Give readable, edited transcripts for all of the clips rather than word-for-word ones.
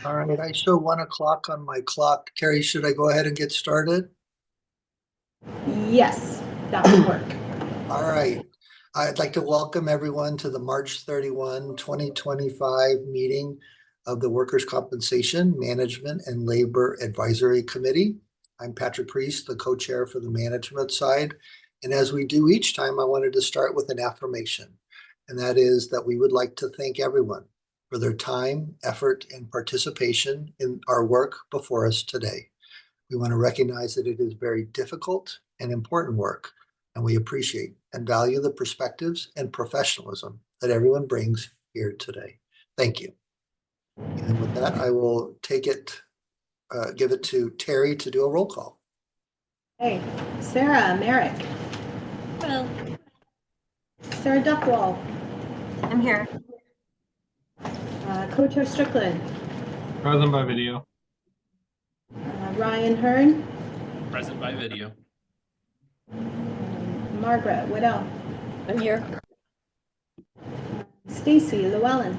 All right, I show 1 o'clock on my clock. Terry, should I go ahead and get started? Yes, that would work. All right. I'd like to welcome everyone to the March 31, 2025 meeting of the Workers' Compensation Management and Labor Advisory Committee. I'm Patrick Priest, the co-chair for the management side. And as we do each time, I wanted to start with an affirmation. And that is that we would like to thank everyone for their time, effort, and participation in our work before us today. We want to recognize that it is very difficult and important work, and we appreciate and value the perspectives and professionalism that everyone brings here today. Thank you. And with that, I will give it to Terry to do a roll call. Hey, Sarah Merrick. Hello. Sarah Duckwall. I'm here. Co-chair Strickland. Present by video. Ryan Hearn. Present by video. Margaret Whittle. I'm here. Stacy Llewellyn.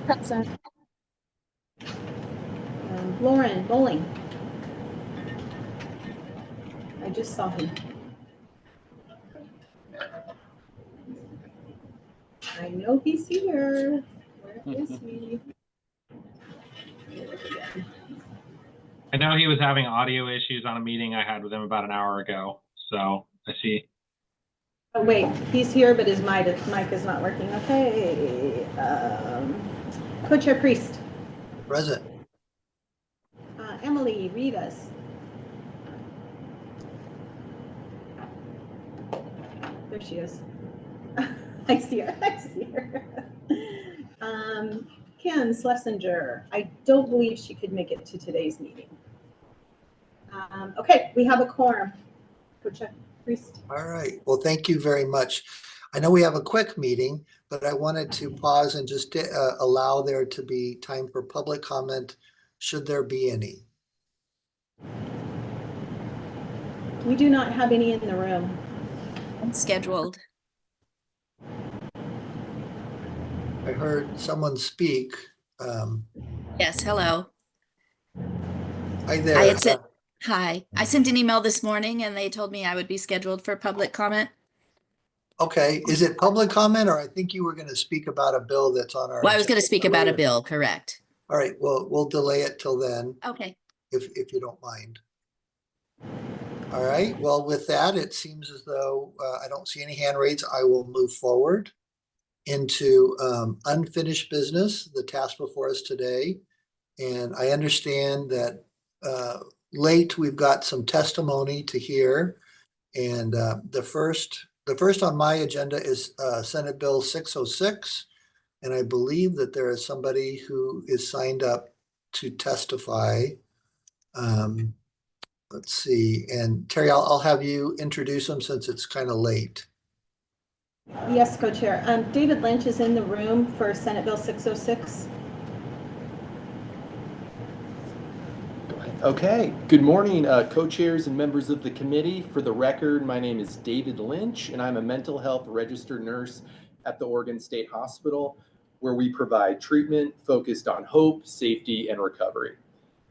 Present. Lauren Bowling. I just saw him. I know he's here. Where is he? I know he was having audio issues on a meeting I had with him about an hour ago. So I see. Oh, wait, he's here, but his mic is not working. Okay. Co-chair Priest. Present. Emily Rivas. There she is. I see her. I see her. Kim Schlesinger. I don't believe she could make it to today's meeting. Okay, we have a quorum. Co-chair Priest. All right. Well, thank you very much. I know we have a quick meeting, but I wanted to pause and just allow there to be time for public comment, should there be any. We do not have any in the room. I'm scheduled. I heard someone speak. Yes, hello. Hi there. Hi. I sent an email this morning and they told me I would be scheduled for public comment. Okay, is it public comment, or I think you were going to speak about a bill that's on our. Well, I was going to speak about a agenda? bill, correct. All right, well, we'll delay it till then, Okay. if you don't mind. All right, well, with that, it seems as though I don't see any hand raised. I will move forward into unfinished business, the task before us today. And I understand that late we've got some testimony to hear. And the first on my agenda is Senate Bill 606. And I believe that there is somebody who is signed up to testify. Let's see. And Terry, I'll have you introduce them since it's kind of late. Yes, co-chair. David Lynch is in the room for Senate Bill 606. Okay, good morning, co-chairs and members of the committee. For the record, my name is David Lynch, and I'm a mental health registered nurse at the Oregon State Hospital, where we provide treatment focused on hope, safety, and recovery.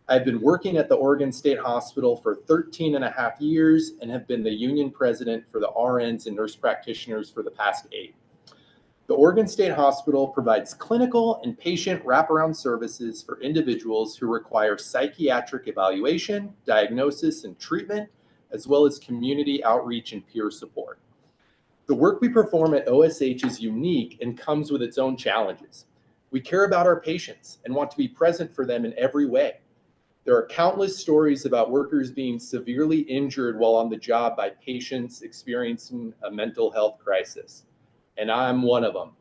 I've been working at the Oregon State Hospital for 13 and a half years and have been the union president for the RNs and nurse practitioners for the past 8. The Oregon State Hospital provides clinical and patient wraparound services for individuals who require psychiatric evaluation, diagnosis, and treatment, as well as community outreach and peer support. The work we perform at OSH is unique and comes with its own challenges. We care about our patients and want to be present for them in every way. There are countless stories about workers being severely injured while on the job by patients experiencing a mental health crisis, and I'm one of them.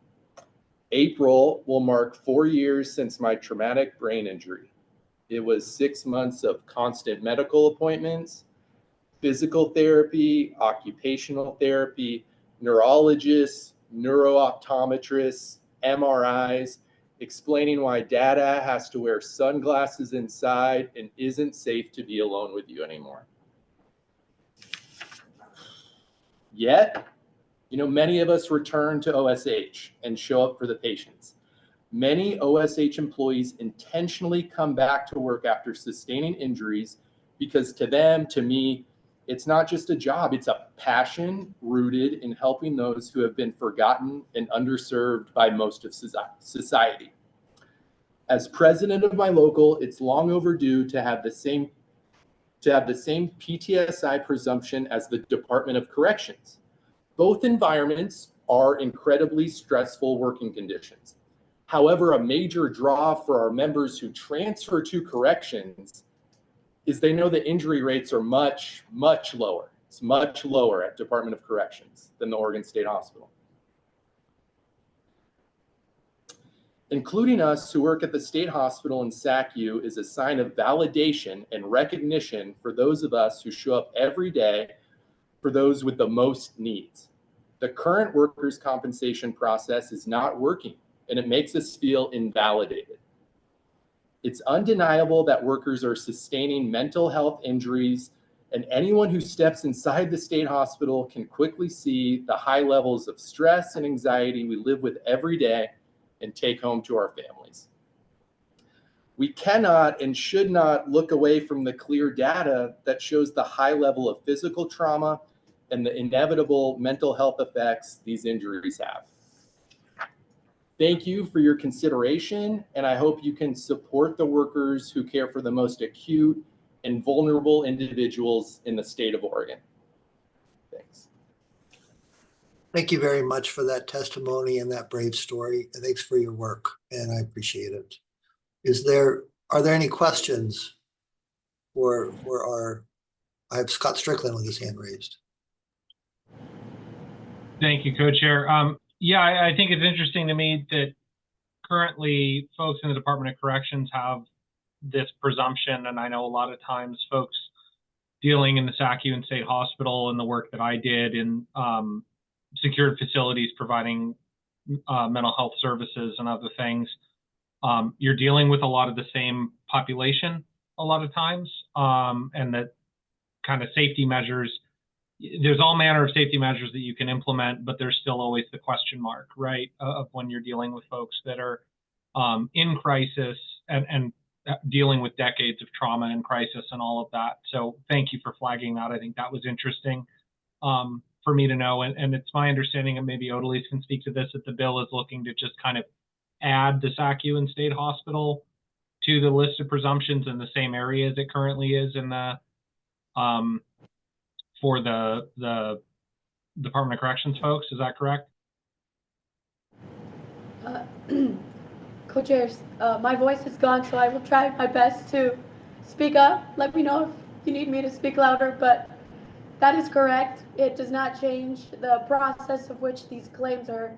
April will mark 4 years since my traumatic brain injury. It was 6 months of constant medical appointments, physical therapy, occupational therapy, neurologists, neurooptometrists, MRIs, explaining why Dada has to wear sunglasses inside and isn't safe to be alone with you anymore. Yet, many of us return to OSH and show up for the patients. Many OSH employees intentionally come back to work after sustaining injuries because to them, to me, it's not just a job, it's a passion rooted in helping those who have been forgotten and underserved by most of society. As president of my local, it's long overdue to have the same PTSI presumption as the Department of Corrections. Both environments are incredibly stressful working conditions. However, a major draw for our members who transfer to corrections is they know the injury rates are much, much lower. It's much lower at Department of Corrections than the Oregon State Hospital. Including us who work at the State Hospital in SACU is a sign of validation and recognition for those of us who show up every day for those with the most needs. The current workers' compensation process is not working, and it makes us feel invalidated. It's undeniable that workers are sustaining mental health injuries, and anyone who steps inside the state hospital can quickly see the high levels of stress and anxiety we live with every day and take home to our families. We cannot and should not look away from the clear data that shows the high level of physical trauma and the inevitable mental health effects these injuries have. Thank you for your consideration, and I hope you can support the workers who care for the most acute and vulnerable individuals in the state of Oregon. Thanks. Thank you very much for that testimony and that brave story. And thanks for your work, and I appreciate it. Are there any questions for I have Scott Strickland with his hand raised. Thank you, Co-Chair. Yeah, I think it's interesting to me that currently folks in the Department of Corrections have this presumption, and I know a lot of times folks dealing in the SACU and State Hospital and the work that I did in secured facilities providing mental health services and other things, you're dealing with a lot of the same population a lot of times, and that kind of safety measures, there's all manner of safety measures that you can implement, but there's still always the question mark, right, of when you're dealing with folks that are in crisis and dealing with decades of trauma and crisis and all of that. So thank you for flagging that. I think that was interesting for me to know. And it's my understanding, and maybe Odalise can speak to this, that the bill is looking to just kind of add the SACU and State Hospital to the list of presumptions in the same area as it currently is in the for the Department of Corrections folks. Is that correct? Co-chairs, my voice is gone, so I will try my best to speak up. Let me know if you need me to speak louder, but that is correct. It does not change the process of which these claims are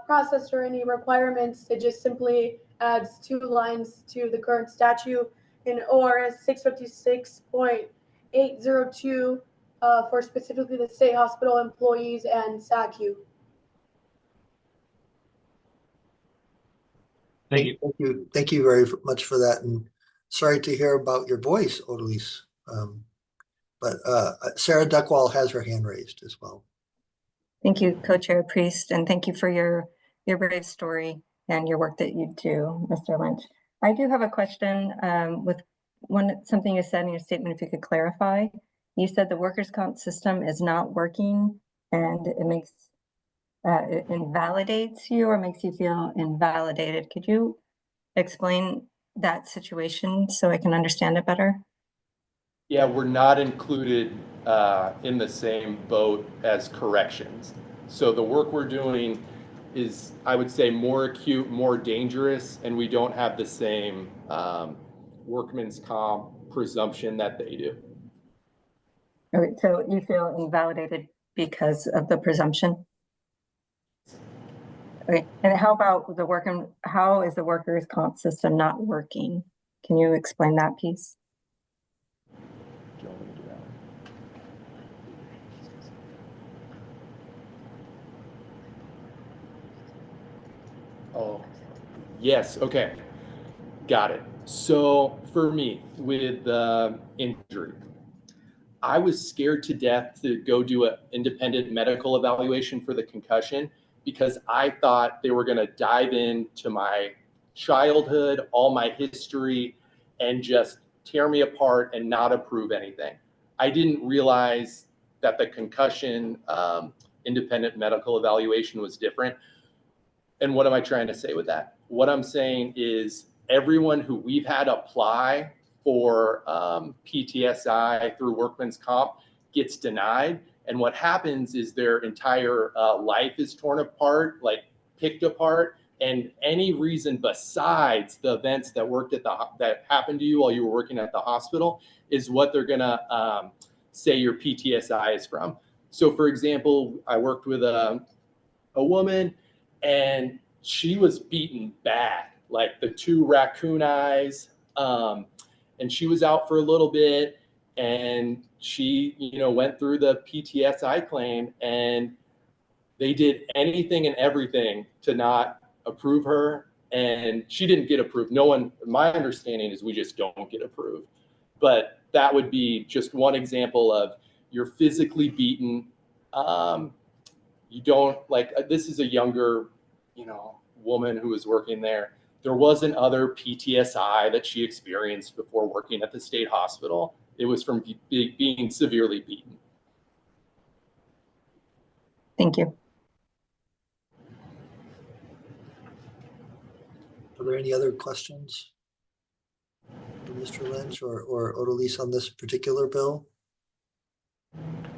processed or any requirements. It just simply adds 2 lines to the current statute in ORS 656.802 for specifically the state hospital employees and SACU. Thank you. Thank you very much for that. And sorry to hear about your voice, Odalise. But Sarah Duckwall has her hand raised as well. Thank you, Co-Chair Priest, and thank you for your brave story and your work that you do, Mr. Lynch. I do have a question with something you said in your statement, if you could clarify. You said the workers' comp system is not working and it makes it invalidates you or makes you feel invalidated. Could you explain that situation so I can understand it better? Yeah, we're not included in the same boat as corrections. So the work we're doing is, I would say, more acute, more dangerous, and we don't have the same workman's comp presumption that they do. Okay, so you feel invalidated because of the presumption? Okay, and how about how is the workers' comp system not working? Can you explain that piece? Oh, yes, okay, got it. So for me, with injury, I was scared to death to go do an independent medical evaluation for the concussion because I thought they were going to dive into my childhood, all my history, and just tear me apart and not approve anything. I didn't realize that the concussion independent medical evaluation was different. And what am I trying to say with that? What I'm saying is everyone who we've had apply for PTSI through workman's comp gets denied. And what happens is their entire life is torn apart, like picked apart. And any reason besides the events that happened to you while you were working at the hospital is what they're gonna say your PTSI is from. So for example, I worked with a woman and she was beaten bad, like the 2 raccoon eyes. And she was out for a little bit and she, went through the PTSI claim and they did anything and everything to not approve her. And she didn't get approved. No one, my understanding is we just don't get approved. But that would be just one example of you're physically beaten. You don't this is a younger, woman who was working there. There wasn't other PTSI that she experienced before working at the state hospital. It was from being severely beaten. Thank you. Are there any other questions for Mr. Lynch or Odalise on this particular bill?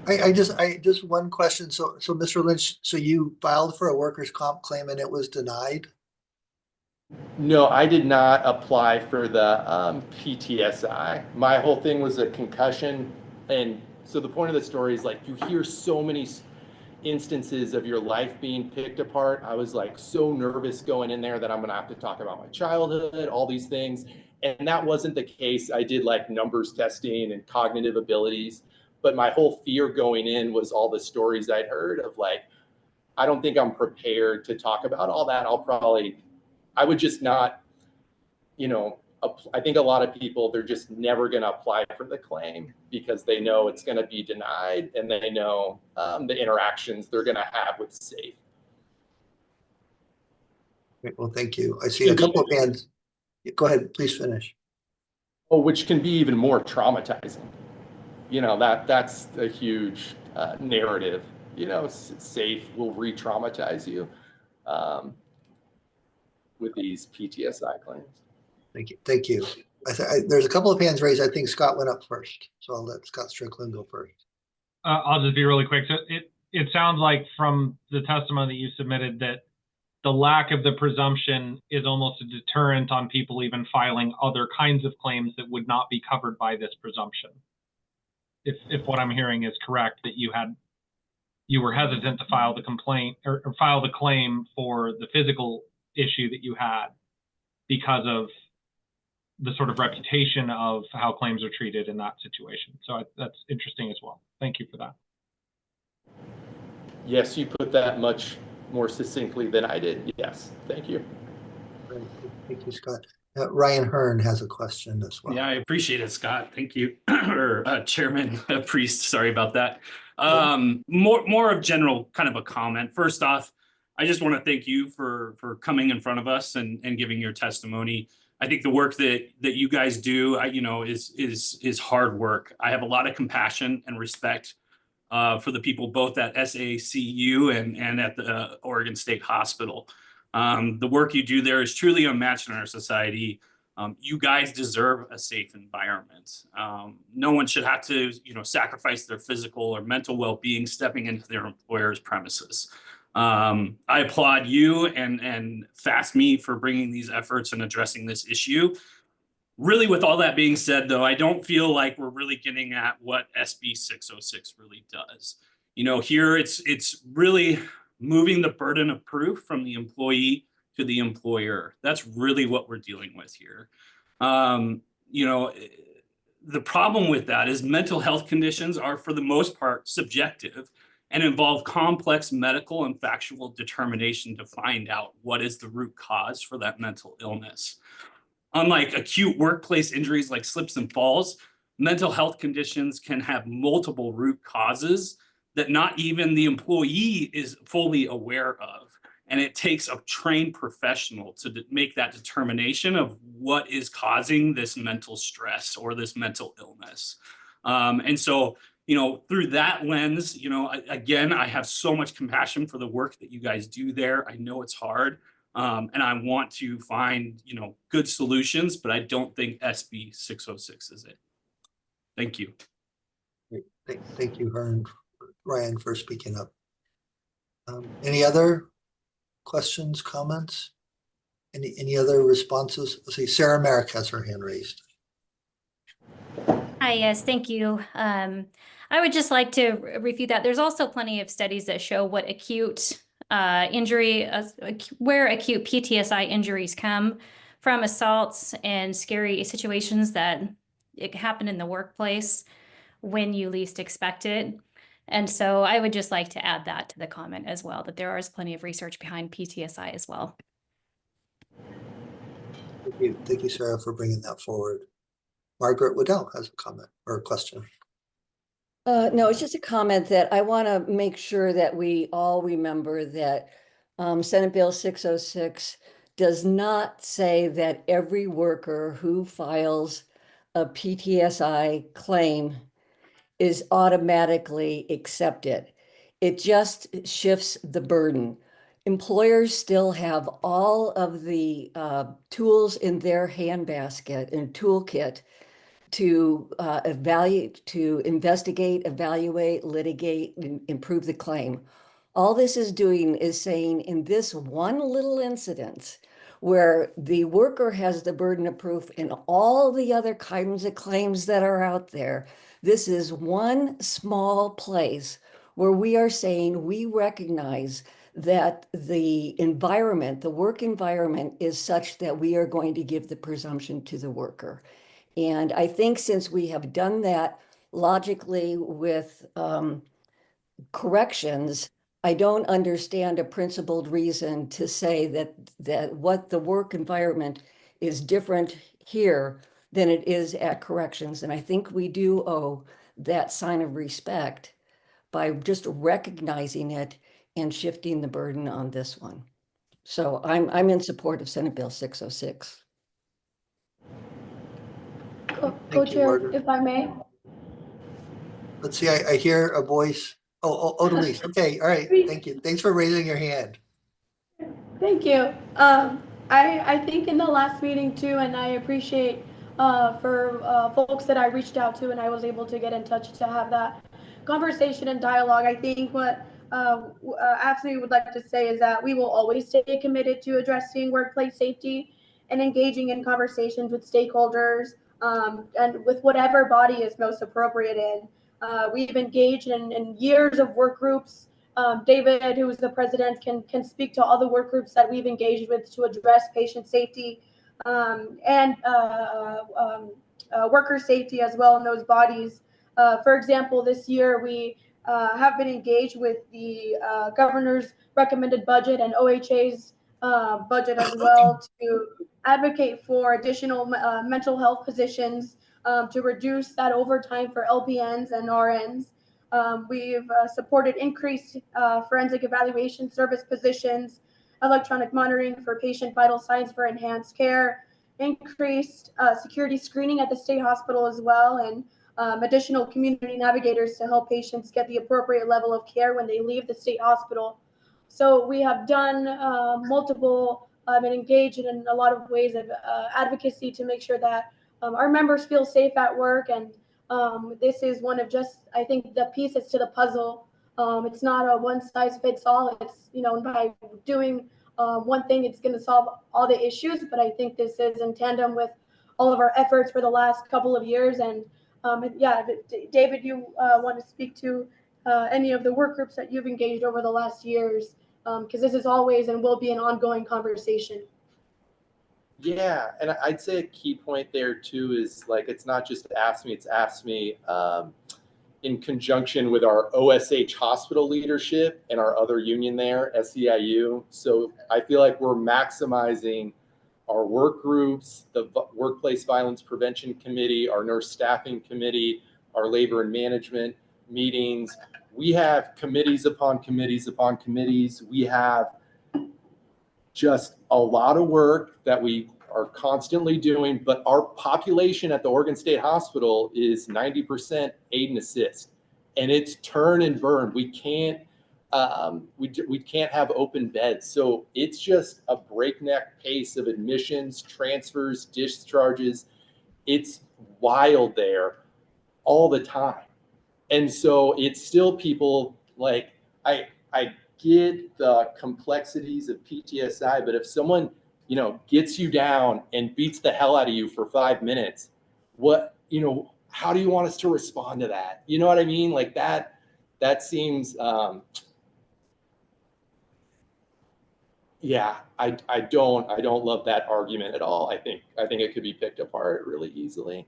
I just one question. So Mr. Lynch, so you filed for a workers' comp claim and it was denied? No, I did not apply for the PTSI. My whole thing was a concussion. And so the point of the story is you hear so many instances of your life being picked apart. I was so nervous going in there that I'm going to have to talk about my childhood, all these things. And that wasn't the case. I did numbers testing and cognitive abilities. But my whole fear going in was all the stories I'd heard of I don't think I'm prepared to talk about all that. I would just not, I think a lot of people, they're just never going to apply for the claim because they know it's going to be denied and they know the interactions they're going to have with SAFE. Great, well, thank you. I see a couple of hands. Go ahead, please finish. Oh, which can be even more traumatizing. That's a huge narrative. SAFE will re-traumatize you with these PTSI claims. Thank you. Thank you. There's a couple of hands raised. I think Scott went up first. So I'll let Scott Strickland go first. I'll just be really quick. So it sounds like from the testimony that you submitted that the lack of the presumption is almost a deterrent on people even filing other kinds of claims that would not be covered by this presumption. If what I'm hearing is correct, that you were hesitant to file the complaint or file the claim for the physical issue that you had because of the sort of reputation of how claims are treated in that situation. So that's interesting as well. Thank you for that. Yes, you put that much more succinctly than I did. Yes, thank you. Great. Thank you, Scott. Ryan Hearn has a question as well. Yeah, I appreciate it, Scott. Thank you. Or Chairman Priest, sorry about that. More of general kind of a comment. First off, I just want to thank you for coming in front of us and giving your testimony. I think the work that you guys do, is hard work. I have a lot of compassion and respect for the people both at SACU and at the Oregon State Hospital. The work you do there is truly unmatched in our society. You guys deserve a safe environment. No one should have to, sacrifice their physical or mental well-being stepping into their employer's premises. I applaud you and FASTME for bringing these efforts and addressing this issue. Really, with all that being said, though, I don't feel like we're really getting at what SB 606 really does. Here it's really moving the burden of proof from the employee to the employer. That's really what we're dealing with here. The problem with that is mental health conditions are, for the most part, subjective and involve complex medical and factual determination to find out what is the root cause for that mental illness. Unlike acute workplace injuries like slips and falls, mental health conditions can have multiple root causes that not even the employee is fully aware of. And it takes a trained professional to make that determination of what is causing this mental stress or this mental illness. And so, you know, through that lens, you know, again, I have so much compassion for the work that you guys do there. I know it's hard. And I want to find, you know, good solutions, but I don't think SB 606 is it. Thank you. Thank you, Ryan, for speaking up. Any other questions, comments? Any other responses? Let's see, Sarah Merrick has her hand raised. Hi, yes, thank you. I would just like to refute that. There's also plenty of studies that show what acute injury, where acute PTSI injuries come from assaults and scary situations that it happen in the workplace when you least expect it. And so I would just like to add that to the comment as well, that there is plenty of research behind PTSI as well. Thank you, Sarah, for bringing that forward. Margaret Waddell has a comment or a question. No, it's just a comment that I want to make sure that we all remember that Senate Bill 606 does not say that every worker who files a PTSI claim is automatically accepted. It just shifts the burden. Employers still have all of the tools in their handbasket and toolkit to investigate, evaluate, litigate, and improve the claim. All this is doing is saying in this one little incident where the worker has the burden of proof in all the other kinds of claims that are out there, this is one small place where we are saying we recognize that the environment, the work environment is such that we are going to give the presumption to the worker. And I think since we have done that logically with corrections, I don't understand a principled reason to say that what the work environment is different here than it is at corrections. And I think we do owe that sign of respect by just recognizing it and shifting the burden on this one. So I'm in support of Senate Bill 606. Co-chair, if I may. Let's see, I hear a voice. Oh, Odalise. Okay, all right. Thank you. Thanks for raising your hand. Thank you. I think in the last meeting too, and I appreciate for folks that I reached out to and I was able to get in touch to have that conversation and dialogue. I think what AFSCME would like to say is that we will always stay committed to addressing workplace safety and engaging in conversations with stakeholders and with whatever body is most appropriate in. We've engaged in years of work groups. David, who is the president, can speak to all the work groups that we've engaged with to address patient safety and worker safety as well in those bodies. For example, this year we have been engaged with the governor's recommended budget and OHA's budget as well to advocate for additional mental health positions to reduce that overtime for LPNs and RNs. We've supported increased forensic evaluation service positions, electronic monitoring for patient vital signs for enhanced care, increased security screening at the state hospital as well, and additional community navigators to help patients get the appropriate level of care when they leave the state hospital. So we have done multiple and engaged in a lot of ways of advocacy to make sure that our members feel safe at work. And this is one of just, I think, the pieces to the puzzle. It's not a one size fits all. It's, you know, by doing one thing, it's going to solve all the issues. But I think this is in tandem with all of our efforts for the last couple of years. And yeah, David, you want to speak to any of the work groups that you've engaged over the last years? Because this is always and will be an ongoing conversation. Yeah, and I'd say a key point there too is like it's not just AFSCME, it's AFSCME in conjunction with our OSH hospital leadership and our other union there, SEIU. So I feel like we're maximizing our work groups, the Workplace Violence Prevention Committee, our Nurse Staffing Committee, our Labor and Management meetings. We have committees upon committees upon committees. We have just a lot of work that we are constantly doing, but our population at the Oregon State Hospital is 90% aid and assist, and it's turn and burn. We can't we can't have open beds, so it's just a breakneck pace of admissions, transfers, discharges. It's wild there all the time, and so it's still people like I get the complexities of PTSI, but if someone, you know, gets you down and beats the hell out of you for 5 minutes, what, you know, how do you want us to respond to that? You know what I mean? Like that seems, yeah, I don't love that argument at all. I think it could be picked apart really easily.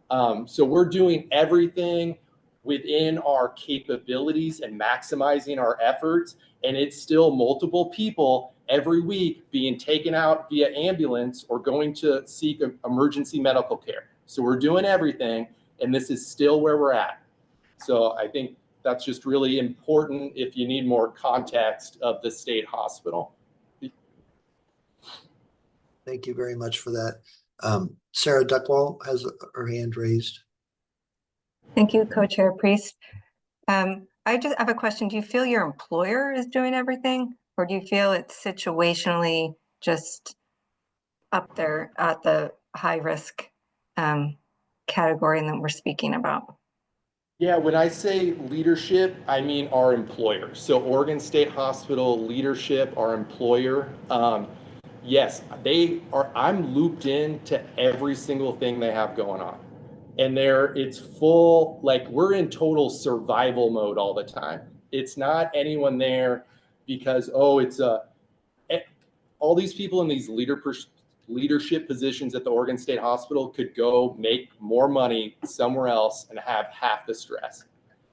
So we're doing everything within our capabilities and maximizing our efforts, and it's still multiple people every week being taken out via ambulance or going to seek emergency medical care. So we're doing everything, and this is still where we're at. So I think that's just really important if you need more context of the state hospital. Thank you very much for that. Sarah Duckwall has her hand raised. Thank you, Co-Chair Priest. I just have a question. Do you feel your employer is doing everything, or do you feel it's situationally just up there at the high risk category that we're speaking about? Yeah, when I say leadership, I mean our employer. So Oregon State Hospital leadership, our employer, yes, I'm looped into every single thing they have going on. And it's full, like we're in total survival mode all the time. It's not anyone there because, oh, all these people in these leadership positions at the Oregon State Hospital could go make more money somewhere else and have half the stress.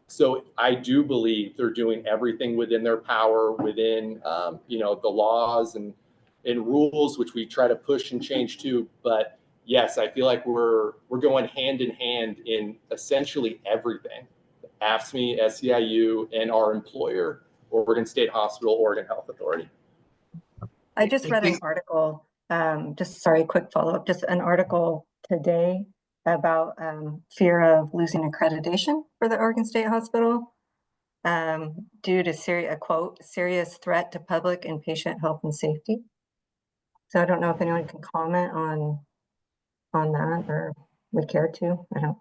So I do believe they're doing everything within their power, within you know, the laws and rules, which we try to push and change too. But yes, I feel like we're going hand in hand in essentially everything. AFSCME, SEIU, and our employer, Oregon State Hospital, Oregon Health Authority. I just read an article, quick follow-up, just an article today about fear of losing accreditation for the Oregon State Hospital due to a quote, serious threat to public and patient health and safety. So I don't know if anyone can comment on that or would care to. I don't.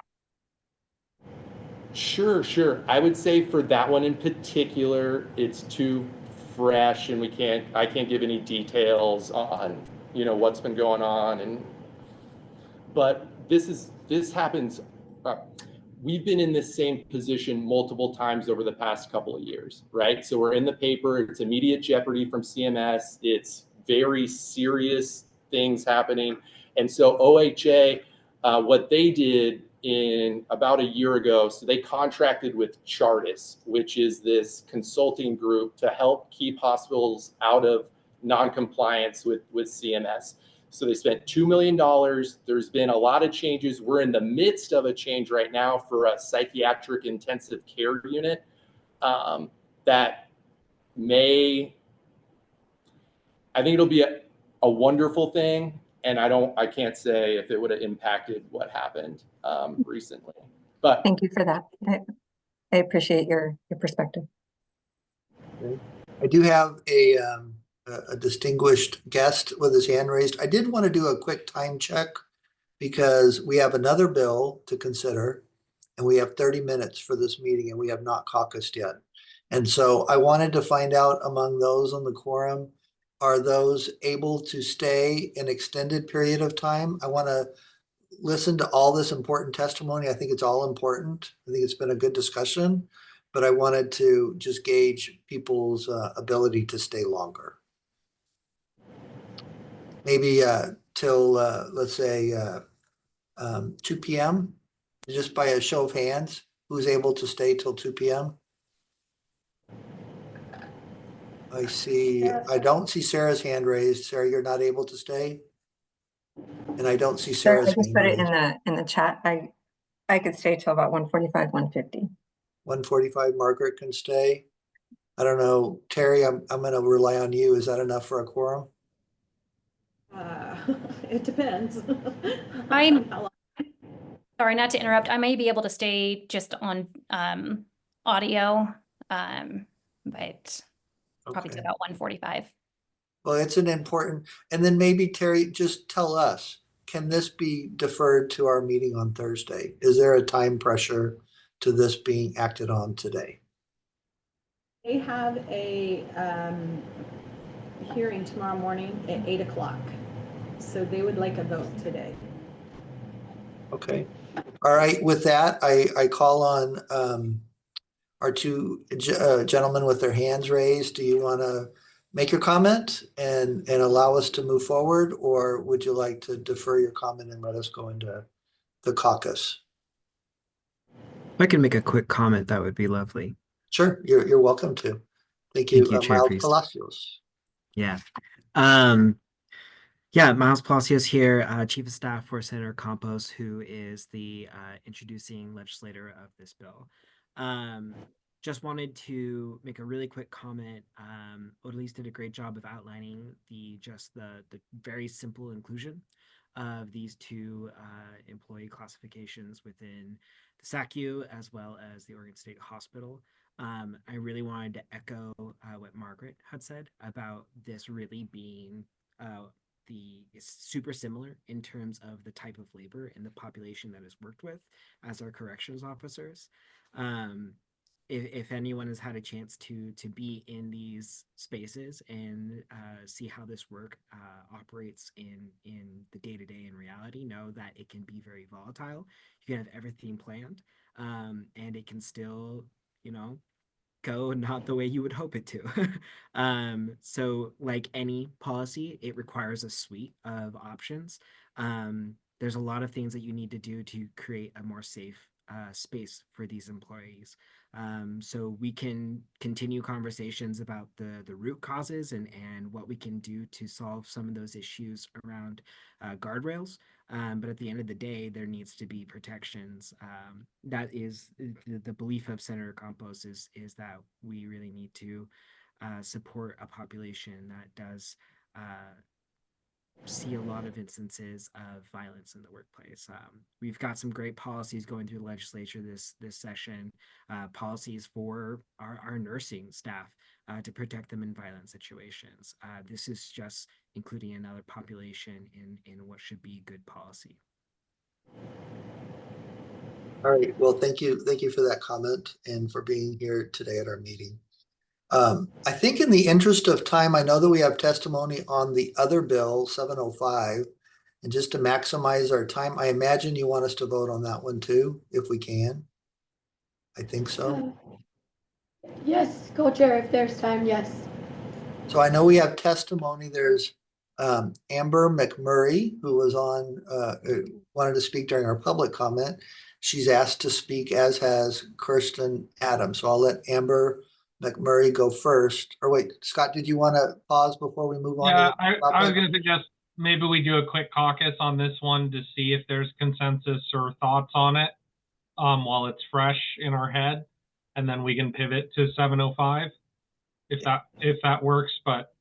Sure. I would say for that one in particular, it's too fresh and I can't give any details on, you know, what's been going on. But this happens. We've been in this same position multiple times over the past couple of years, right? So we're in the paper, it's immediate jeopardy from CMS. It's very serious things happening. And so OHA, what they did in about a year ago, so they contracted with Chartis, which is this consulting group to help keep hospitals out of non-compliance with CMS. So they spent $2 million. There's been a lot of changes. We're in the midst of a change right now for a psychiatric intensive care unit that I think it'll be a wonderful thing. And I can't say if it would have impacted what happened recently. But thank you for that. I appreciate your perspective. Okay. I do have a distinguished guest with his hand raised. I did want to do a quick time check because we have another bill to consider and we have 30 minutes for this meeting and we have not caucused yet. And so I wanted to find out among those on the quorum, are those able to stay an extended period of time? I want to listen to all this important testimony. I think it's all important. I think it's been a good discussion, but I wanted to just gauge people's ability to stay longer. Maybe till, let's say, 2 p.m., just by a show of hands, who's able to stay till 2 p.m.? I see, I don't see Sarah's hand raised. Sarah, you're not able to stay? And I don't see Sarah's I just hand put it raised. in the chat. I could stay till about 1:45, 1:50. 1:45, Margaret can stay. I don't know, Terry, I'm going to rely on you. Is that enough for a quorum? It depends. I'm- How long- Sorry, not to interrupt. I may be able to stay just on audio, but probably to Okay. about 1:45. Well, it's an important, and then maybe Terry, just tell us, can this be deferred to our meeting on Thursday? Is there a time pressure to this being acted on today? They have a hearing tomorrow morning at 8 o'clock. So they would like a vote today. Okay. All right, with that, I call on our two gentlemen with their hands raised. Do you want to make your comment and allow us to move forward, or would you like to defer your comment and let us go into the caucus? If I can make a quick comment, that would be lovely. Sure, you're welcome to. Thank you, Thank you, Chair Miles Priest. Palacios. Yeah. Yeah, Miles Palacios here, Chief of Staff for Senator Campos, who is the introducing legislator of this bill. Just wanted to make a really quick comment. Odalise did a great job of outlining the very simple inclusion of these two employee classifications within the SACU as well as the Oregon State Hospital. I really wanted to echo what Margaret had said about this really being is super similar in terms of the type of labor and the population that is worked with as our corrections officers. If anyone has had a chance to be in these spaces and see how this work operates in the day-to-day in reality, know that it can be very volatile. You can have everything planned, and it can still, go not the way you would hope it to. So like any policy, it requires a suite of options. There's a lot of things that you need to do to create a more safe space for these employees. So we can continue conversations about the root causes and what we can do to solve some of those issues around guardrails. But at the end of the day, there needs to be protections. That is the belief of Senator Campos is that we really need to support a population that does see a lot of instances of violence in the workplace. We've got some great policies going through the legislature this session, policies for our nursing staff to protect them in violent situations. This is just including another population in what should be good policy. All right, well, thank you for that comment and for being here today at our meeting. I think in the interest of time, I know that we have testimony on the other bill, 705, and just to maximize our time, I imagine you want us to vote on that one too, if we can. I think so. Yes, co-chair, if there's time, yes. So I know we have testimony. There's Amber McMurray, who was on, wanted to speak during our public comment. She's asked to speak, as has Kirsten Adams. So I'll let Amber McMurray go first. Or wait, Scott, did you want to pause before we move on? Yeah, I was going to suggest maybe we do a quick caucus on this one to see if there's consensus or thoughts on it while it's fresh in our head, and then we can pivot to 705 if that works. But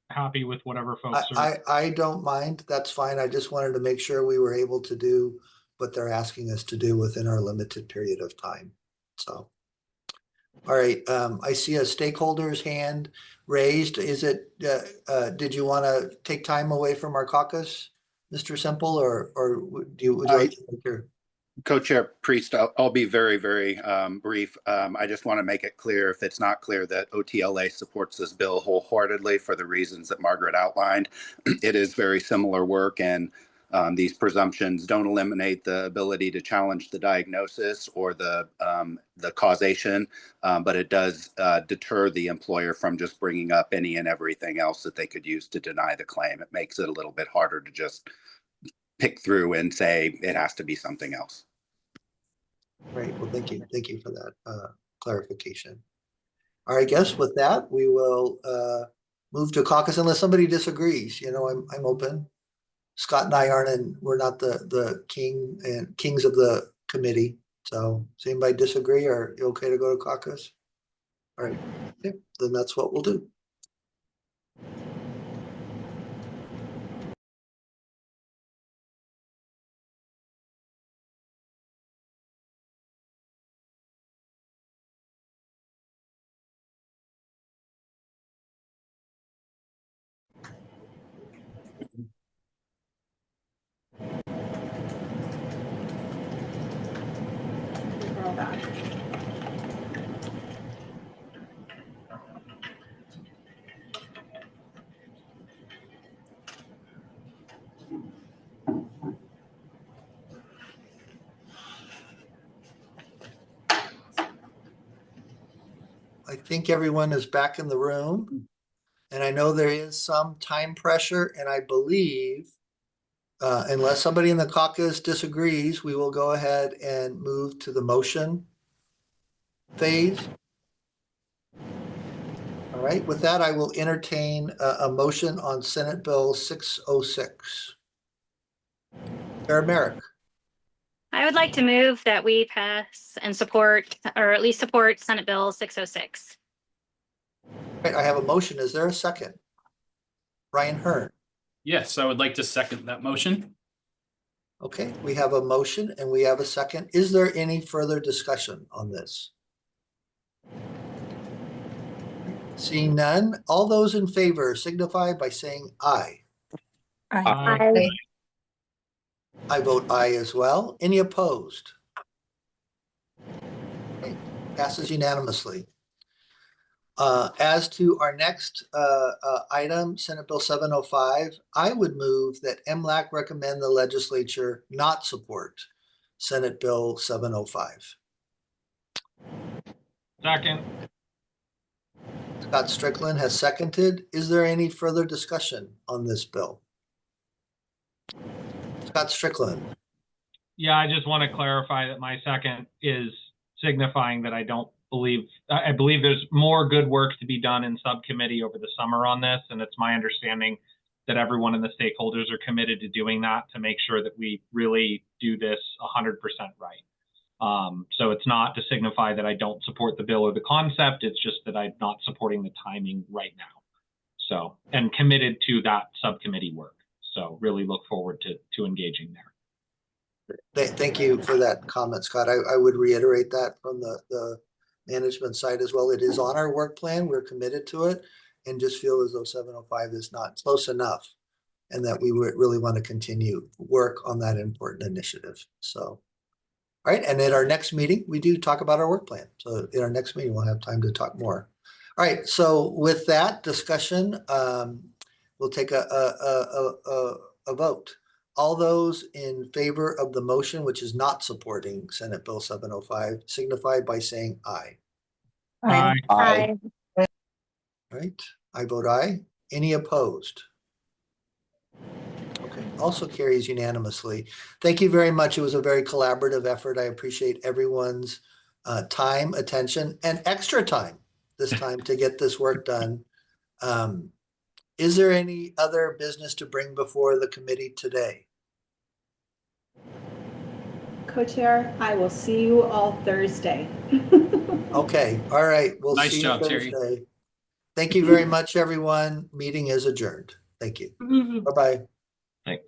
happy with whatever folks are. I don't mind. That's fine. I just wanted to make sure we were able to do what they're asking us to do within our limited period of time. So, all right. I see a stakeholder's hand raised. Is it, did you want to take time away from our caucus, Mr. Semple, or would you like to take your? Co-Chair Priest, I'll be very, very brief. I just want to make it clear, if it's not clear, that OTLA supports this bill wholeheartedly for the reasons that Margaret outlined. It is very similar work, and these presumptions don't eliminate the ability to challenge the diagnosis or the causation, but it does deter the employer from just bringing up any and everything else that they could use to deny the claim. It makes it a little bit harder to just pick through and say it has to be something else. Right. Well, thank you. Thank you for that clarification. All right, I guess with that, we will move to caucus unless somebody disagrees. I'm open. Scott and I we're not the kings of the committee. So does anybody disagree? Are you okay to go to caucus? All right, okay, then that's what we'll do. I think everyone is back in the room. And I know there is some time pressure, and I believe, unless somebody in the caucus disagrees, we will go ahead and move to the motion phase. All right, with that, I will entertain a motion on Senate Bill 606. Chair Merrick. I would like to move that we pass and support, or at least support Senate Bill 606. All right, I have a motion. Is there a second? Ryan Hearn. Yes, I would like to second that motion. Okay, we have a motion and we have a second. Is there any further discussion on this? Seeing none, all those in favor signify by saying aye. Aye. I vote aye as well. Any opposed? Okay, passes unanimously. As to our next item, Senate Bill 705, I would move that MLAC recommend the legislature not support Senate Bill 705. Second. Scott Strickland has seconded. Is there any further discussion on this bill? Scott Strickland. Yeah, I just want to clarify that my second is signifying that I believe there's more good work to be done in subcommittee over the summer on this. And it's my understanding that everyone in the stakeholders are committed to doing that to make sure that we really do this 100% right. So it's not to signify that I don't support the bill or the concept. It's just that I'm not supporting the timing right now. So, and committed to that subcommittee work. So really look forward to engaging there. Thank you for that comment, Scott. I would reiterate that from the management side as well. It is on our work plan. We're committed to it and just feel as though 705 is not close enough and that we would really want to continue work on that important initiative. So, all right. And at our next meeting, we do talk about our work plan. So in our next meeting, we'll have time to talk more. All right. So with that discussion, we'll take a vote. All those in favor of the motion, which is not supporting Senate Bill 705, signify by saying aye. Aye. Aye. All right, I vote aye. Any opposed? Okay, also carries unanimously. Thank you very much. It was a very collaborative effort. I appreciate everyone's time, attention, and extra time this time to get this work done. Is there any other business to bring before the committee today? Co-chair, I will see you all Thursday. Okay, all right. We'll Nice see you job, Terry. Thursday. Thank you very much, everyone. Meeting is adjourned. Thank you. Bye-bye. Thanks.